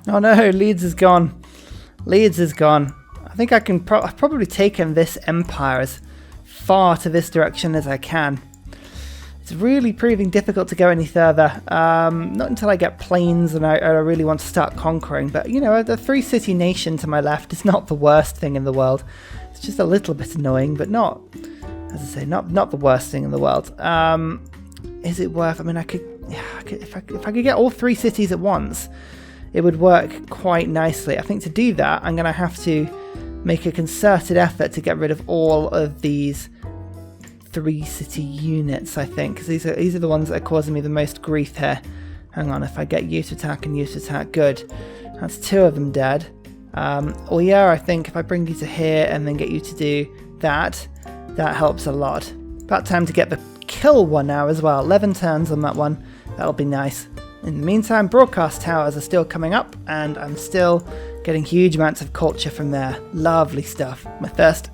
Oh no, Leeds is gone. Leeds is gone. I think I can I've probably taken this empire as far to this direction as I can. It's really proving difficult to go any further. Not until I get planes and I really want to start conquering. But, you know, the 3-city nation to my left is not the worst thing in the world. It's just a little bit annoying, but not, as I say, not the worst thing in the world. Is it worth... I mean, if I could get all 3 cities at once, it would work quite nicely. I think to do that, I'm going to have to make a concerted effort to get rid of all of these 3-city units, I think, because these are the ones that are causing me the most grief here. Hang on, if I get you to attack and you to attack, good. That's 2 of them dead. Or yeah, I think if I bring you to here and then get you to do that, that helps a lot. About time to get the kill one now as well. 11 turns on that one. That'll be nice. In the meantime, broadcast towers are still coming up, and I'm still getting huge amounts of culture from there. Lovely stuff. My first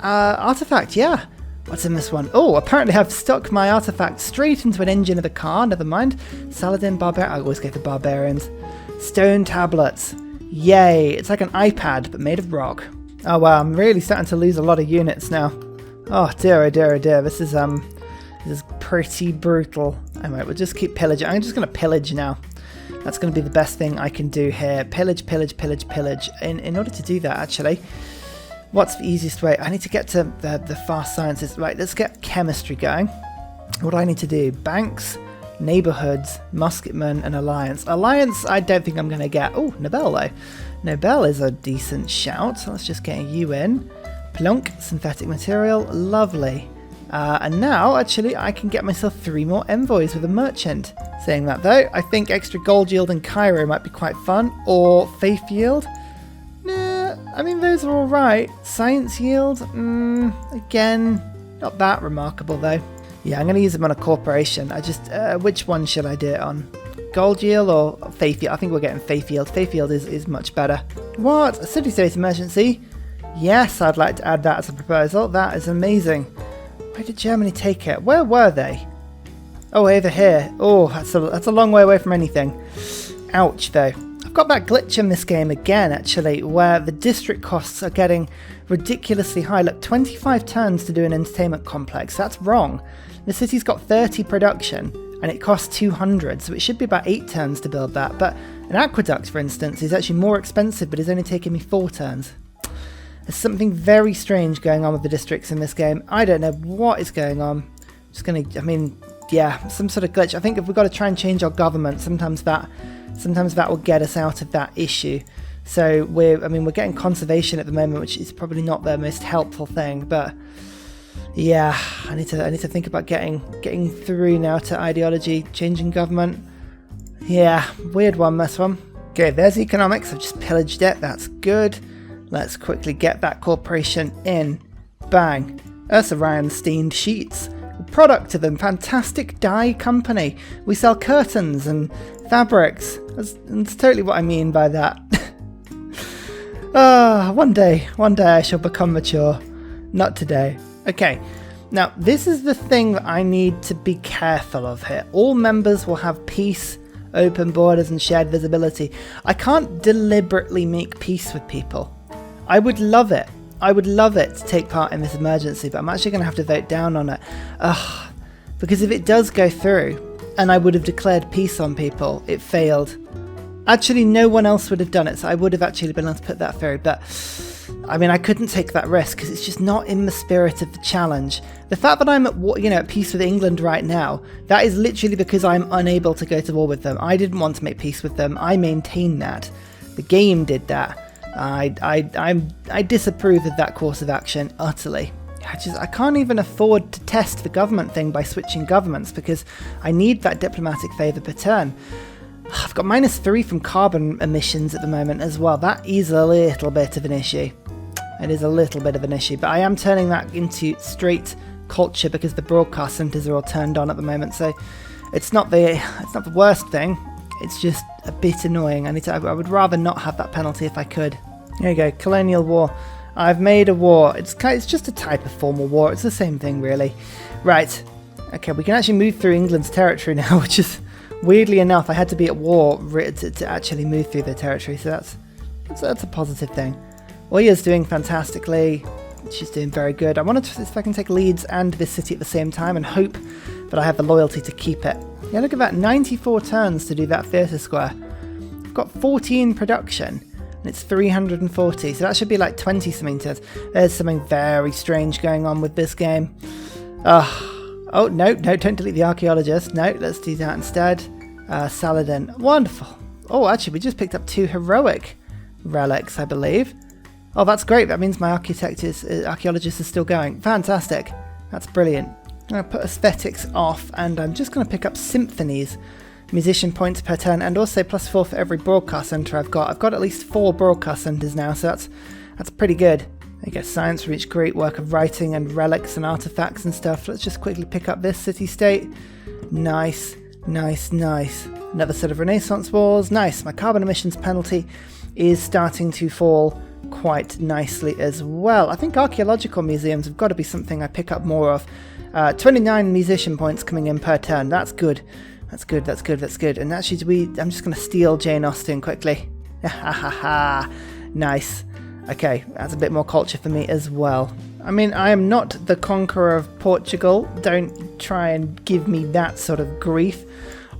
artifact, yeah. What's in this one? Oh, apparently I've stuck my artifact straight into an engine of the car. Never mind. Saladin, Barbarian. I always go for barbarians. Stone tablets. Yay. It's like an iPad, but made of rock. Oh, wow. I'm really starting to lose a lot of units now. Oh, dear, oh, dear, oh, dear. This is pretty brutal. Anyway, we'll just keep pillaging. I'm just going to pillage now. That's going to be the best thing I can do here. Pillage, pillage, pillage, pillage. In order to do that, actually... What's the easiest way? I need to get to the fast sciences. Right, let's get chemistry going. What do I need to do? Banks, neighborhoods, musketmen, and alliance. Alliance, I don't think I'm going to get. Oh, Nobel, though. Nobel is a decent shout. So let's just get you in. Plunk, synthetic material. Lovely. And now, actually, I can get myself 3 more envoys with a merchant. Saying that, though, I think extra gold yield in Cairo might be quite fun. Or faith yield. I mean, those are alright. Science yield, again, not that remarkable though. Yeah, I'm going to use them on a corporation. I just, which one should I do it on? Gold yield or faith yield? I think we're getting faith yield. Faith yield is much better. What? A city state emergency? Yes, I'd like to add that as a proposal. That is amazing. Why did Germany take it? Where were they? Oh, over here. Oh, that's a long way away from anything. Ouch, though. I've got that glitch in this game again, actually, where the district costs are getting ridiculously high. Look, 25 turns to do an entertainment complex. That's wrong. The city's got 30 production, and it costs 200, so it should be about 8 turns to build that. But an aqueduct, for instance, is actually more expensive, but is only taking me 4 turns. There's something very strange going on with the districts in this game. I don't know what is going on. Just gonna, I mean, yeah, some sort of glitch. I think if we've got to try and change our government, sometimes that will get us out of that issue. So we're getting conservation at the moment, which is probably not the most helpful thing. But yeah, I need to think about getting through now to ideology, changing government. Yeah, weird one, this one. Okay, there's economics. I've just pillaged it. That's good. Let's quickly get that corporation in. Bang. Ursa Ryanstein sheets. Product to them, fantastic dye company. We sell curtains and fabrics. That's totally what I mean by that. One day I shall become mature. Not today. Okay, now this is the thing that I need to be careful of here. All members will have peace, open borders, and shared visibility. I can't deliberately make peace with people. I would love it. I would love it to take part in this emergency, but I'm actually going to have to vote down on it. Because if it does go through, and I would have declared peace on people, it failed. Actually, no one else would have done it, so I would have actually been able to put that through, but I mean, I couldn't take that risk because it's just not in the spirit of the challenge. The fact that I'm at peace with England right now, that is literally because I'm unable to go to war with them. I didn't want to make peace with them. I maintained that. The game did that. I disapprove of that course of action utterly. I can't even afford to test the government thing by switching governments because I need that diplomatic favour per turn. I've got -3 from carbon emissions at the moment as well. That is a little bit of an issue. It is a little bit of an issue, but I am turning that into straight culture because the broadcast centres are all turned on at the moment. So it's not the worst thing. It's just a bit annoying. I would rather not have that penalty if I could. There you go, colonial war. I've made a war. It's just a type of formal war. It's the same thing, really. Right. Okay, we can actually move through England's territory now, which weirdly enough, I had to be at war to actually move through their territory, so that's a positive thing. Oya's doing fantastically. She's doing very good. I want to see if I can take Leeds and this city at the same time and hope that I have the loyalty to keep it. Yeah, look at that, 94 turns to do that theatre square. I've got 14 production and it's 340, so that should be like 20 something turns. There's something very strange going on with this game. Oh, no, don't delete the archaeologist. No, let's do that instead. Saladin, wonderful. Oh, actually, we just picked up 2 heroic relics, I believe. Oh, that's great. That means my archaeologist is still going. Fantastic. That's brilliant. I'm going to put aesthetics off, and I'm just going to pick up symphonies. Musician points per turn, and also +4 for every broadcast centre I've got. I've got at least 4 broadcast centres now, so that's pretty good. There you go, science for each great work of writing and relics and artifacts and stuff. Let's just quickly pick up this city-state. Nice, nice, nice. Another set of Renaissance walls. Nice. My carbon emissions penalty is starting to fall quite nicely as well. I think archaeological museums have got to be something I pick up more of. 29 musician points coming in per turn. That's good. That's good, that's good, that's good. And actually, I'm just going to steal Jane Austen quickly. Ha ha ha. Nice. Okay, that's a bit more culture for me as well. I mean, I am not the conqueror of Portugal. Don't try and give me that sort of grief.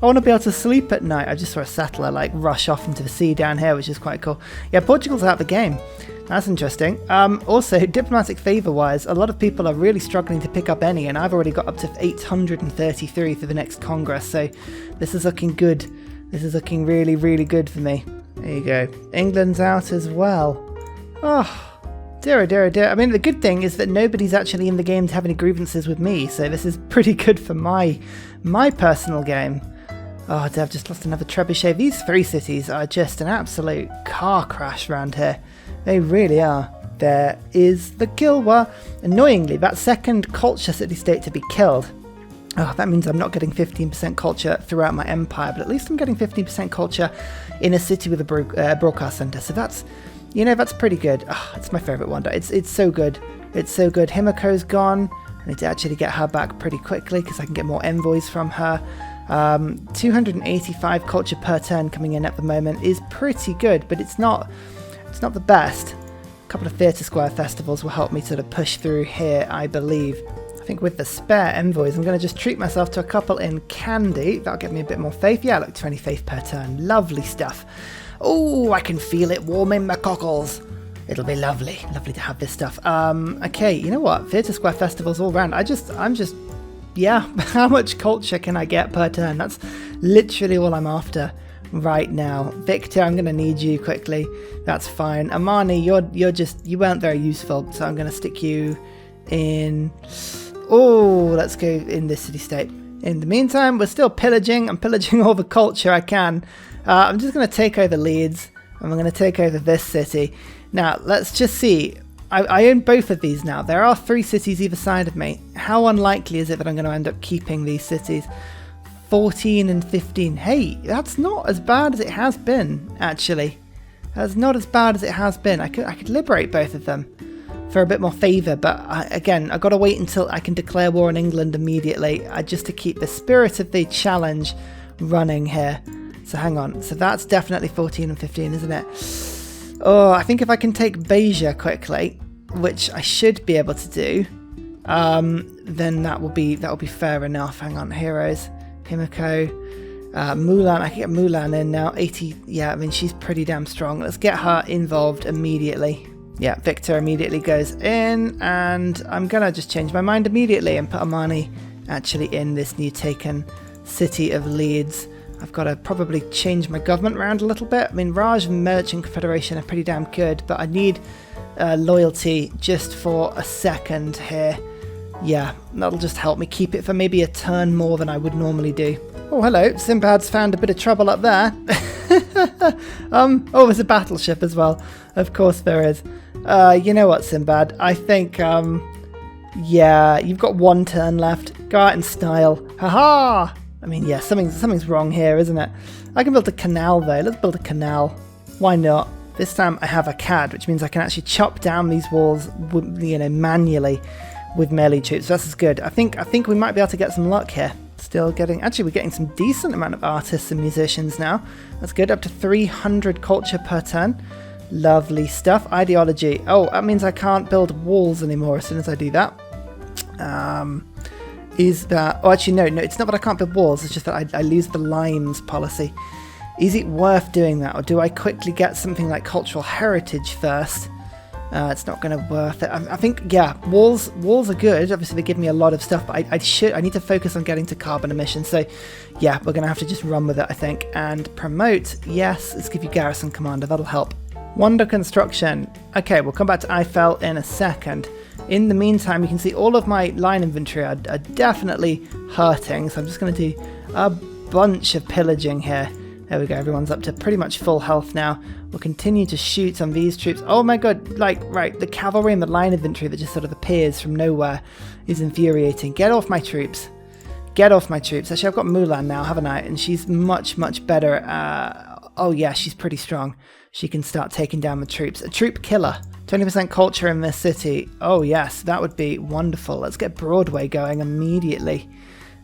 I want to be able to sleep at night. I just saw a settler like rush off into the sea down here, which is quite cool. Yeah, Portugal's out of the game. That's interesting. Also, diplomatic favour-wise, a lot of people are really struggling to pick up any, and I've already got up to 833 for the next Congress, so this is looking good. This is looking really, really good for me. There you go. England's out as well. Oh, dear, dear, dear. I mean, the good thing is that nobody's actually in the game to have any grievances with me, so this is pretty good for my personal game. Oh, I've just lost another trebuchet. These 3 cities are just an absolute car crash around here. They really are. There is the Kilwa. Annoyingly, that second culture city-state to be killed. Oh, that means I'm not getting 15% culture throughout my empire, but at least I'm getting 15% culture in a city with a broadcast centre. So that's, you know, that's pretty good. Oh, it's my favourite wonder. It's so good. It's so good. Himiko's gone. I need to actually get her back pretty quickly because I can get more envoys from her. 285 culture per turn coming in at the moment is pretty good, but it's not the best. A couple of theatre square festivals will help me sort of push through here, I believe. I think with the spare envoys, I'm going to just treat myself to a couple in Candy. That'll give me a bit more faith. Yeah, look, 20 faith per turn. Lovely stuff. Oh, I can feel it warming my cockles. It'll be lovely. Lovely to have this stuff. Okay, you know what? Theatre square festivals all round. Yeah, how much culture can I get per turn? That's literally all I'm after right now. Victor, I'm going to need you quickly. That's fine. Amani, you weren't very useful, so I'm going to stick you in. Oh, let's go in this city-state. In the meantime, we're still pillaging. I'm pillaging all the culture I can. I'm just going to take over Leeds, and I'm going to take over this city. Now, let's just see. I own both of these now. There are 3 cities either side of me. How unlikely is it that I'm going to end up keeping these cities? 14 and 15. Hey, that's not as bad as it has been, actually. That's not as bad as it has been. I could liberate both of them for a bit more favour, but again, I've got to wait until I can declare war on England immediately, just to keep the spirit of the challenge running here. So hang on. So that's definitely 14 and 15, isn't it? Oh, I think if I can take Beja quickly, which I should be able to do, then that will be fair enough. Hang on, heroes, Himiko, Mulan. I can get Mulan in now. 80. Yeah, I mean she's pretty damn strong. Let's get her involved immediately. Yeah, Victor immediately goes in, and I'm gonna just change my mind immediately and put Amani actually in this new taken city of Leeds. I've got to probably change my government around a little bit. I mean, Raj and Merchant Confederation are pretty damn good, but I need loyalty just for a second here. Yeah, that'll just help me keep it for maybe a turn more than I would normally do. Oh, hello. Sinbad's found a bit of trouble up there. Oh, there's a battleship as well. Of course there is. You know what, Sinbad? I think, yeah, you've got 1 turn left. Go out in style. Ha-ha! I mean, yeah, something's wrong here, isn't it? I can build a canal, though. Let's build a canal. Why not? This time I have a CAD, which means I can actually chop down these walls, you know, manually with melee troops. So this is good. I think we might be able to get some luck here. Still getting, actually we're getting some decent amount of artists and musicians now. That's good, up to 300 culture per turn. Lovely stuff. Ideology. Oh, that means I can't build walls anymore as soon as I do that. Is that, oh actually no, it's not that I can't build walls, it's just that I lose the limes policy. Is it worth doing that, or do I quickly get something like cultural heritage first? It's not going to worth it. I think, yeah, walls are good. Obviously, they give me a lot of stuff, but I need to focus on getting to carbon emissions. So, yeah, we're going to have to just run with it, I think. And promote, yes, let's give you garrison commander. That'll help. Wonder construction. Okay, we'll come back to Eiffel in a second. In the meantime, you can see all of my line inventory are definitely hurting. So I'm just going to do a bunch of pillaging here. There we go, everyone's up to pretty much full health now. We'll continue to shoot on these troops. Oh my god, like, right, the cavalry and the line infantry that just sort of appears from nowhere is infuriating. Get off my troops. Get off my troops. Actually, I've got Mulan now, haven't I? And she's much, much better. Oh yeah, she's pretty strong. She can start taking down the troops. A troop killer. 20% culture in this city. Oh yes, that would be wonderful. Let's get Broadway going immediately.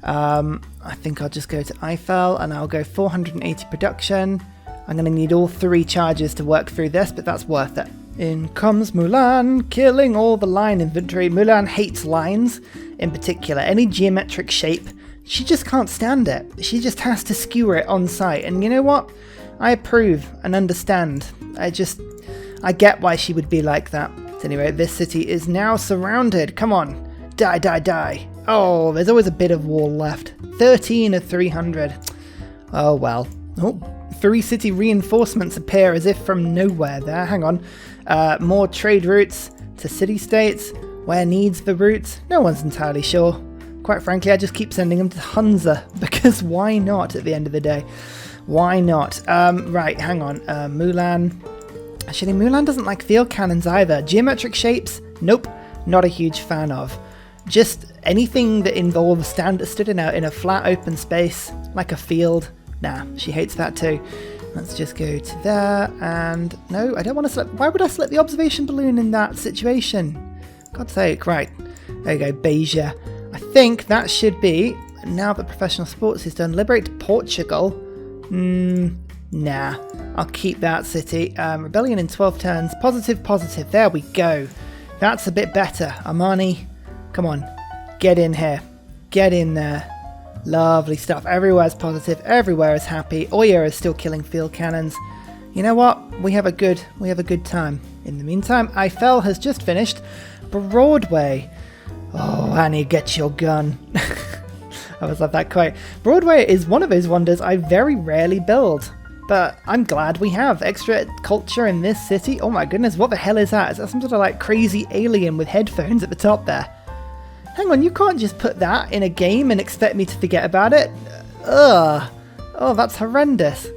I think I'll just go to Eiffel and I'll go 480 production. I'm going to need all 3 charges to work through this, but that's worth it. In comes Mulan, killing all the line infantry. Mulan hates lines in particular. Any geometric shape, she just can't stand it. She just has to skewer it on sight. And you know what? I approve and understand. I get why she would be like that. At any rate, this city is now surrounded. Come on. Die, die, die. Oh, there's always a bit of wall left. 13 of 300. Oh, well. Oh, 3 city reinforcements appear as if from nowhere there. Hang on. More trade routes to city-states. Where needs the routes? No one's entirely sure. Quite frankly, I just keep sending them to Hunza, because why not at the end of the day? Why not? Right, hang on. Mulan. Actually, Mulan doesn't like field cannons either. Geometric shapes? Nope. Not a huge fan of. Just anything that involves stood in a flat open space, like a field. Nah, she hates that too. Let's just go to there, and no, I don't want to select. Why would I select the observation balloon in that situation? God's sake, right. There you go, Beja. I think that should be, now that professional sports is done, liberate Portugal. Nah, I'll keep that city. Rebellion in 12 turns, positive, there we go. That's a bit better. Armani, come on, get in here, get in there. Lovely stuff. Everywhere's positive, everywhere is happy. Oya is still killing field cannons. You know what? We have a good time. In the meantime, Eiffel has just finished. Broadway. Oh, Annie, get your gun. I always love that quote. Broadway is one of those wonders I very rarely build, but I'm glad we have extra culture in this city. Oh my goodness, what the hell is that? Is that some sort of like crazy alien with headphones at the top there? Hang on, you can't just put that in a game and expect me to forget about it. Ugh. Oh, that's horrendous.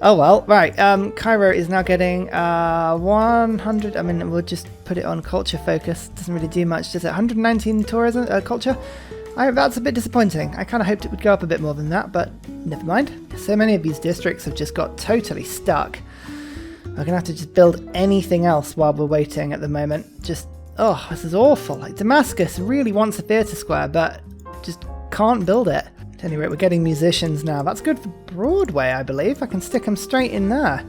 Oh well, right. Cairo is now getting 100. I mean, we'll just put it on culture focus. Doesn't really do much, does it? 119 tourism culture. That's a bit disappointing. I kind of hoped it would go up a bit more than that, but never mind. So many of these districts have just got totally stuck. We're going to have to just build anything else while we're waiting at the moment. Just, oh, this is awful. Like, Damascus really wants a theatre square, but just can't build it. At any rate, we're getting musicians now. That's good for Broadway, I believe. I can stick them straight in there.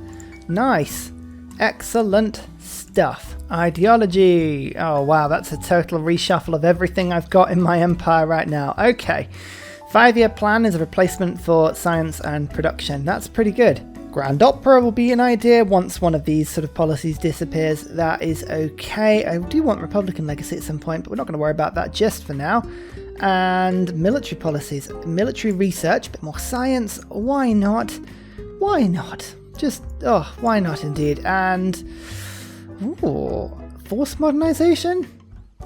Nice. Excellent stuff. Ideology. Oh, wow, that's a total reshuffle of everything I've got in my empire right now. Okay. 5-year plan is a replacement for science and production. That's pretty good. Grand Opera will be an idea once one of these sort of policies disappears. That is okay. I do want Republican legacy at some point, but we're not going to worry about that just for now. And military policies. Military research, a bit more science. Why not? Why not? Just, oh, why not indeed? And, ooh, force modernization?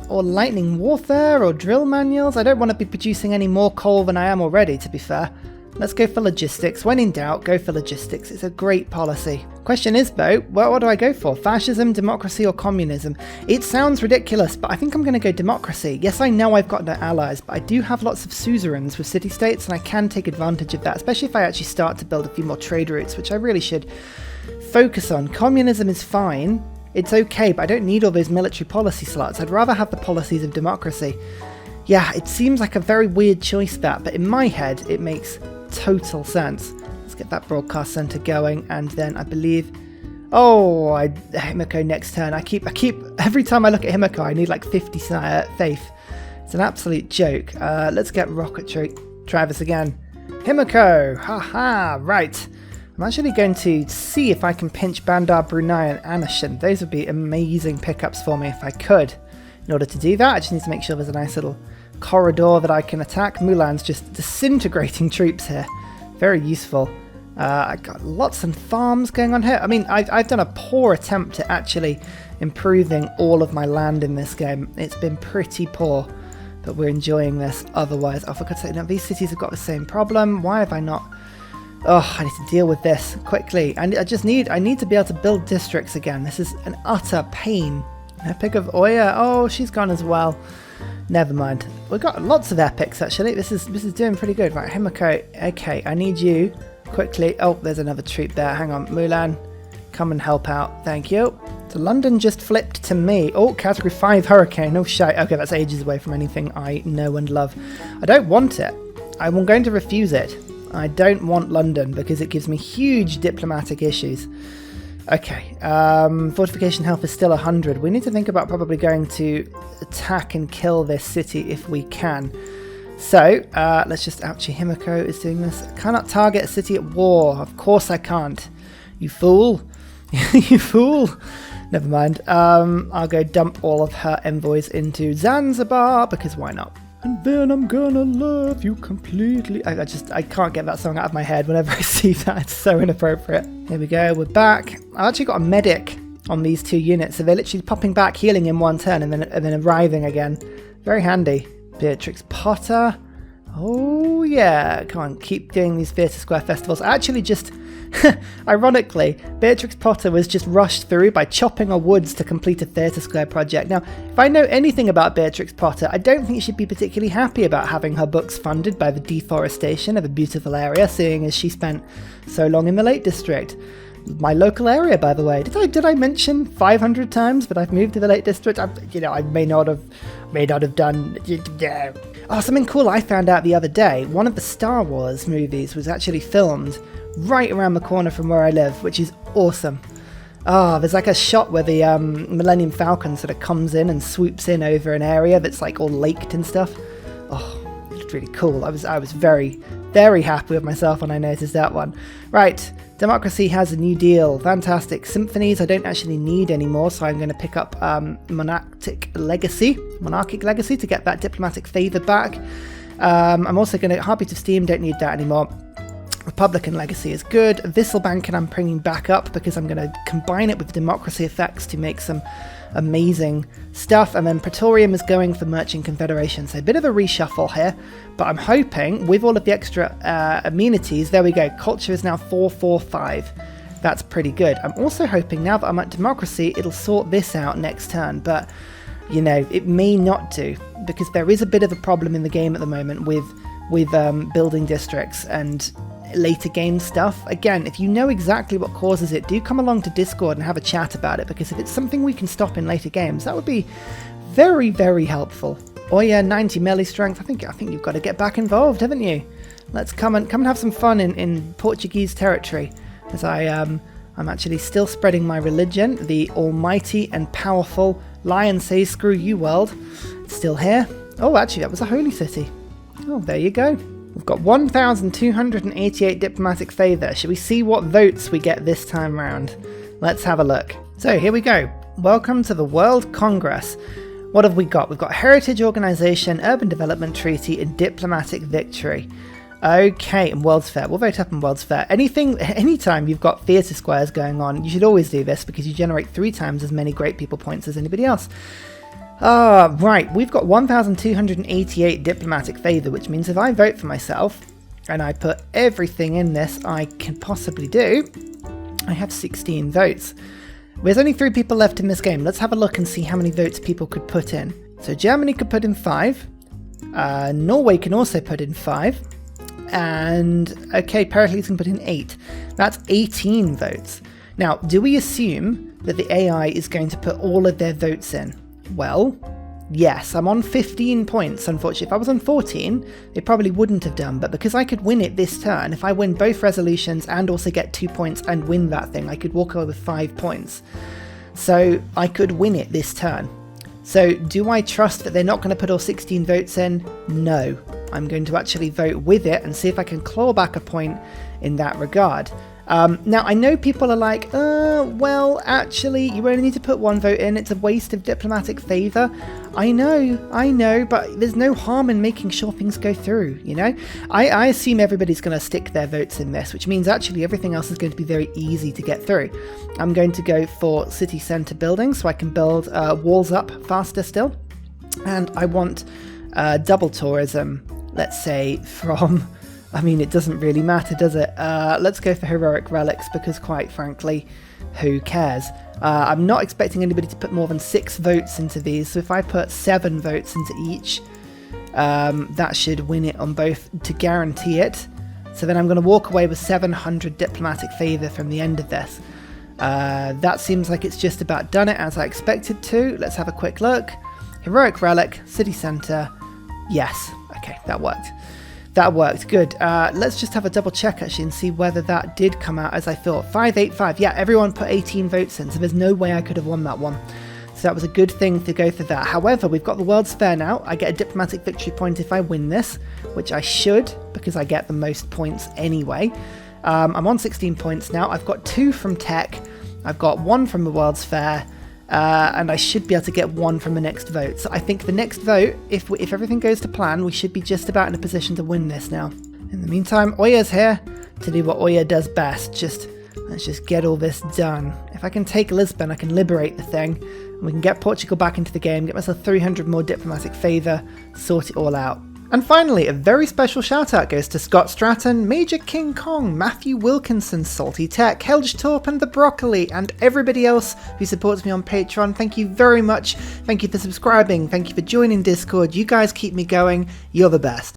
Or lightning warfare, or drill manuals? I don't want to be producing any more coal than I am already, to be fair. Let's go for logistics. When in doubt, go for logistics. It's a great policy. Question is, though, what do I go for? Fascism, democracy, or communism? It sounds ridiculous, but I think I'm going to go democracy. Yes, I know I've got no allies, but I do have lots of suzerains with city-states, and I can take advantage of that, especially if I actually start to build a few more trade routes, which I really should focus on. Communism is fine. It's okay, but I don't need all those military policy slots. I'd rather have the policies of democracy. Yeah, it seems like a very weird choice that, but in my head it makes total sense. Let's get that broadcast center going, and then I believe... Oh, Himiko next turn. I keep every time I look at Himiko I need like 50 faith. It's an absolute joke. Let's get rocketry Travis again. Himiko! Haha, right. I'm actually going to see if I can pinch Bandar Brunei and Anashin. Those would be amazing pickups for me if I could. In order to do that, I just need to make sure there's a nice little corridor that I can attack. Mulan's just disintegrating troops here. Very useful. I got lots of farms going on here. I mean, I've done a poor attempt at actually improving all of my land in this game. It's been pretty poor, but we're enjoying this otherwise. Oh, for God's sake, now these cities have got the same problem. Why have I not... Oh, I need to deal with this quickly. And I need to be able to build districts again. This is an utter pain. Epic of Oya. Oh, she's gone as well. Never mind. We've got lots of epics, actually. This is doing pretty good. Right, Himiko. Okay, I need you quickly. Oh, there's another troop there. Hang on. Mulan, come and help out. Thank you. So London just flipped to me. Oh, category 5 hurricane. Oh, shite. Okay, that's ages away from anything I know and love. I don't want it. I'm going to refuse it. I don't want London because it gives me huge diplomatic issues. Okay, fortification health is still 100. We need to think about probably going to attack and kill this city if we can. So, let's just... Ouchie, Himiko is doing this. I cannot target a city at war. Of course I can't. You fool. You fool. Never mind. I'll go dump all of her envoys into Zanzibar because why not? And then I'm gonna love you completely. I can't get that song out of my head whenever I see that. It's so inappropriate. Here we go, we're back. I've actually got a medic on these 2 units, so they're literally popping back, healing in 1 turn, and then arriving again. Very handy. Beatrix Potter. Oh yeah, come on, keep doing these Theatre Square festivals. Actually just... Ironically, Beatrix Potter was just rushed through by chopping a woods to complete a Theatre Square project. Now, if I know anything about Beatrix Potter, I don't think she'd be particularly happy about having her books funded by the deforestation of a beautiful area, seeing as she spent so long in the Lake District. My local area, by the way. Did I mention 500 times that I've moved to the Lake District? I may not have done. Yeah. Oh, something cool I found out the other day. One of the Star Wars movies was actually filmed right around the corner from where I live, which is awesome. Oh, there's like a shot where the Millennium Falcon sort of comes in and swoops in over an area that's like all laked and stuff. Oh, it's really cool. I was very, very happy with myself when I noticed that one. Right, democracy has a new deal. Fantastic. Symphonies I don't actually need anymore, so I'm going to pick up monarchic legacy to get that diplomatic favour back. I'm also going to... Heartbeat of Steam, don't need that anymore. Republican legacy is good. Visselbanken I'm bringing back up because I'm going to combine it with democracy effects to make some amazing stuff. And then Praetorium is going for Merchant Confederation. So a bit of a reshuffle here, but I'm hoping with all of the extra amenities, there we go. Culture is now 445. That's pretty good. I'm also hoping now that I'm at democracy, it'll sort this out next turn, but you know, it may not do because there is a bit of a problem in the game at the moment with building districts and later game stuff. Again, if you know exactly what causes it, do come along to Discord and have a chat about it, because if it's something we can stop in later games, that would be very, very helpful. Oh yeah, 90 melee strength. I think you've got to get back involved, haven't you? Let's come and have some fun in Portuguese territory, as I'm actually still spreading my religion. The almighty and powerful Lion Says Screw You world. It's still here. Oh, actually, that was a holy city. Oh, there you go. We've got 1,288 diplomatic favour. Should we see what votes we get this time round? Let's have a look. So here we go. Welcome to the World Congress. What have we got? We've got Heritage Organisation, Urban Development Treaty, and Diplomatic Victory. Okay, and World's Fair. We'll vote up in World's Fair. Anytime you've got theatre squares going on, you should always do this because you generate 3 times as many great people points as anybody else. Right, we've got 1,288 diplomatic favour, which means if I vote for myself and I put everything in this I can possibly do, I have 16 votes. There's only 3 people left in this game. Let's have a look and see how many votes people could put in. So Germany could put in 5, Norway can also put in 5, and okay, Pericles can put in 8. That's 18 votes. Now, do we assume that the AI is going to put all of their votes in? Well, Yes, I'm on 15 points, unfortunately. If I was on 14, it probably wouldn't have done, but because I could win it this turn, if I win both resolutions and also get 2 points and win that thing, I could walk away with 5 points. So I could win it this turn. So do I trust that they're not going to put all 16 votes in? No. I'm going to actually vote with it and see if I can claw back a point in that regard. Now, I know people are like, well, actually, you only need to put 1 vote in. It's a waste of diplomatic favour. I know, but there's no harm in making sure things go through, you know? I assume everybody's going to stick their votes in this, which means actually everything else is going to be very easy to get through. I'm going to go for city centre building so I can build walls up faster still. And I want double tourism, let's say, from... I mean, it doesn't really matter, does it? Let's go for heroic relics because, quite frankly, who cares? I'm not expecting anybody to put more than 6 votes into these, so if I put 7 votes into each, that should win it on both to guarantee it. So then I'm going to walk away with 700 diplomatic favour from the end of this. That seems like it's just about done it as I expected to. Let's have a quick look. Heroic relic, city centre. Yes, okay, that worked. That worked, good. Let's just have a double check actually and see whether that did come out as I thought. 585, yeah, everyone put 18 votes in, so there's no way I could have won that one. So that was a good thing to go for that. However, we've got the World's Fair now. I get a diplomatic victory point if I win this, which I should, because I get the most points anyway. I'm on 16 points now. I've got 2 from tech. I've got 1 from the World's Fair. And I should be able to get 1 from the next vote. So I think the next vote, if everything goes to plan, we should be just about in a position to win this now. In the meantime, Oya's here to do what Oya does best. Let's just get all this done. If I can take Lisbon, I can liberate the thing. And we can get Portugal back into the game, get myself 300 more diplomatic favour, sort it all out. And finally, a very special shout out goes to Scott Stratton, Major King Kong, Matthew Wilkinson, Salty Tech, Helge Torp and the Broccoli, and everybody else who supports me on Patreon. Thank you very much. Thank you for subscribing. Thank you for joining Discord. You guys keep me going. You're the best.